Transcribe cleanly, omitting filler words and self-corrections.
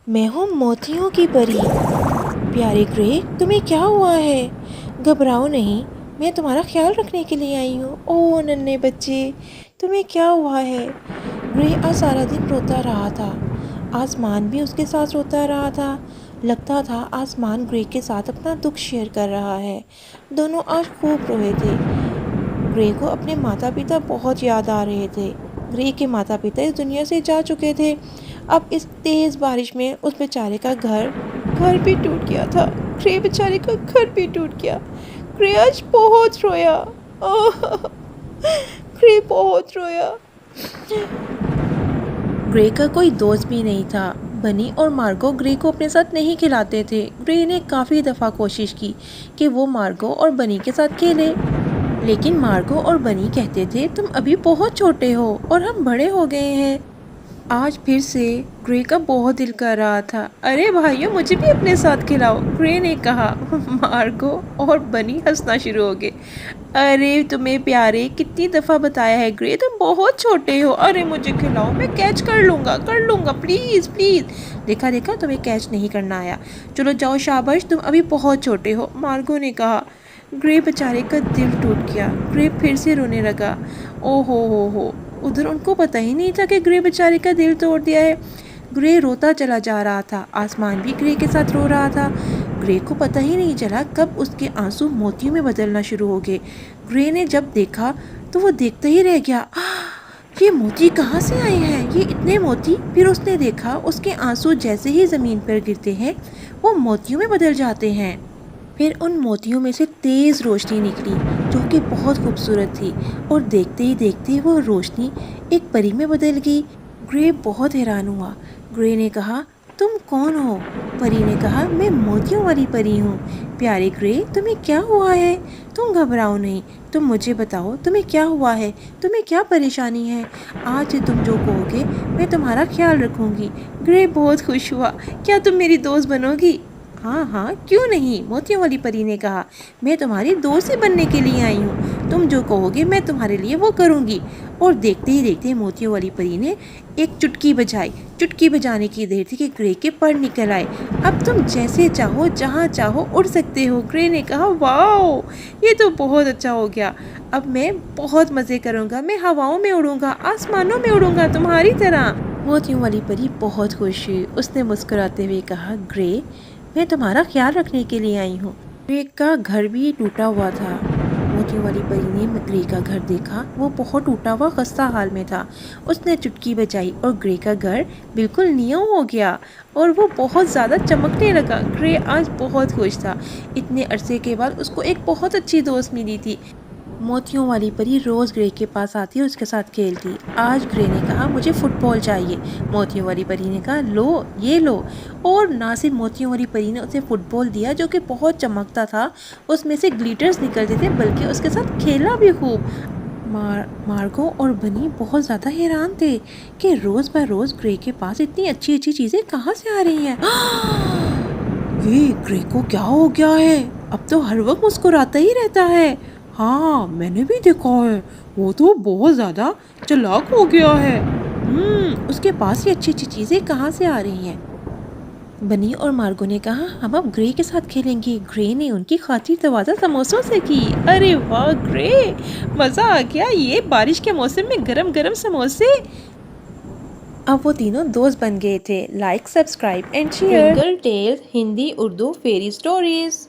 मैं हूँ मोतियों की परी। प्यारे ग्रे, तुम्हें क्या हुआ है? घबराओ नहीं, मैं तुम्हारा ख्याल रखने के लिए आई हूँ। ओह नन्हे बच्चे, तुम्हें क्या हुआ है? ग्रे आज सारा दिन रोता रहा था। आसमान भी उसके साथ रोता रहा था। लगता था आसमान ग्रे के साथ अपना दुख शेयर कर रहा है। दोनों आज खूब रोए थे। ग्रे को अपने माता पिता बहुत याद आ रहे थे। ग्रे के माता पिता इस दुनिया से जा चुके थे। अब इस तेज़ बारिश में उस बेचारे का घर घर भी टूट गया था। ग्रे बेचारे का घर भी टूट गया। ग्रे आज बहुत रोया। आह, ग्रे बहुत रोया। ग्रे का कोई दोस्त भी नहीं था। बनी और मार्गो ग्रे को अपने साथ नहीं खिलाते थे। ग्रे ने काफ़ी दफ़ा कोशिश की कि वो मार्गो और बनी के साथ खेले, लेकिन मार्गो और बनी कहते थे तुम अभी बहुत छोटे हो और हम बड़े हो गए हैं। आज फिर से ग्रे का बहुत दिल कर रहा था। अरे भाइयों, मुझे भी अपने साथ खिलाओ, ग्रे ने कहा। मार्गो और बनी हंसना शुरू हो गए। अरे तुम्हें प्यारे, कितनी दफ़ा बताया है ग्रे, तुम बहुत छोटे हो। अरे मुझे खिलाओ, मैं कैच कर लूँगा, प्लीज़ प्लीज़। देखा देखा, तुम्हें कैच नहीं करना आया। चलो जाओ, शाबाश, तुम अभी बहुत छोटे हो, मार्गो ने कहा। ग्रे बेचारे का दिल टूट गया। ग्रे फिर से रोने लगा। ओ हो, उधर उनको पता ही नहीं था कि ग्रे बेचारे का दिल तोड़ दिया है। ग्रे रोता चला जा रहा था। आसमान भी ग्रे के साथ रो रहा था। ग्रे को पता ही नहीं चला कब उसके आंसू मोतियों में बदलना शुरू हो गए। ग्रे ने जब देखा तो वो देखता ही रह गया। ये मोती कहाँ से आए हैं? ये इतने मोती? फिर उसने देखा उसके आंसू जैसे ही ज़मीन पर गिरते हैं वो मोतियों में बदल जाते हैं। फिर उन मोतियों में से तेज़ रोशनी निकली जो कि बहुत खूबसूरत थी, और देखते ही देखते वो रोशनी एक परी में बदल गई। ग्रे बहुत हैरान हुआ। ग्रे ने कहा, तुम कौन हो? परी ने कहा, मैं मोतियों वाली परी हूँ। प्यारे ग्रे, तुम्हें क्या हुआ है? तुम घबराओ नहीं, तुम मुझे बताओ तुम्हें क्या हुआ है, तुम्हें क्या परेशानी है। आज से तुम जो कहोगे मैं तुम्हारा ख्याल रखूँगी। ग्रे बहुत खुश हुआ। क्या तुम मेरी दोस्त बनोगी? हाँ हाँ, क्यों नहीं, मोतियों वाली परी ने कहा। मैं तुम्हारी दोस्त ही बनने के लिए आई हूँ। तुम जो कहोगे मैं तुम्हारे लिए वो करूँगी। और देखते ही देखते मोतियों वाली परी ने एक चुटकी बजाई। चुटकी बजाने की देर थी कि ग्रे के पर निकल आए। अब तुम जैसे चाहो जहाँ चाहो उड़ सकते हो। ग्रे ने कहा, वाओ, ये तो बहुत अच्छा हो गया। अब मैं बहुत मज़े करूँगा। मैं हवाओं में उड़ूँगा, आसमानों में उड़ूँगा तुम्हारी तरह। मोतियों वाली परी बहुत खुश हुई। उसने मुस्कुराते हुए कहा, ग्रे, मैं तुम्हारा ख्याल रखने के लिए आई हूँ। ग्रे का घर भी टूटा हुआ था। मोतियों वाली परी ने ग्रे का घर देखा। वो बहुत टूटा हुआ खस्ता हाल में था। उसने चुटकी बजाई और ग्रे का घर बिल्कुल न्यू हो गया और वो बहुत ज़्यादा चमकने लगा। ग्रे आज बहुत खुश था। इतने अरसे के बाद उसको एक बहुत अच्छी दोस्त मिली थी। मोतियों वाली परी रोज़ ग्रे के पास आती और उसके साथ खेलती। आज ग्रे ने कहा, मुझे फुटबॉल चाहिए। मोतियों वाली परी ने कहा, लो, ये लो। और ना सिर्फ मोतियों वाली परी ने उसे फुटबॉल दिया जो कि बहुत चमकता था, उसमें से ग्लिटर्स निकलते थे, बल्कि उसके साथ खेला भी खूब। मार्गो और बनी बहुत ज़्यादा हैरान थे कि रोज़ ब रोज़ ग्रे के पास इतनी अच्छी अच्छी चीज़ें कहाँ से आ रही हैं। ये ग्रे को क्या हो गया है? अब तो हर वक्त मुस्कुराता ही रहता है। हाँ, मैंने भी देखा है, वो तो बहुत ज़्यादा चालाक हो गया है। उसके पास ये अच्छी अच्छी चीज़ें कहाँ से आ रही हैं? बनी और मार्गो ने कहा, हम अब ग्रे के साथ खेलेंगे। ग्रे ने उनकी खातिर तवाज़ा समोसों से की। अरे वाह ग्रे, मज़ा आ गया, ये बारिश के मौसम में गरम गरम समोसे। अब वो तीनों दोस्त बन गए थे। Like, subscribe and share. Twinkle tales Hindi Urdu fairy stories.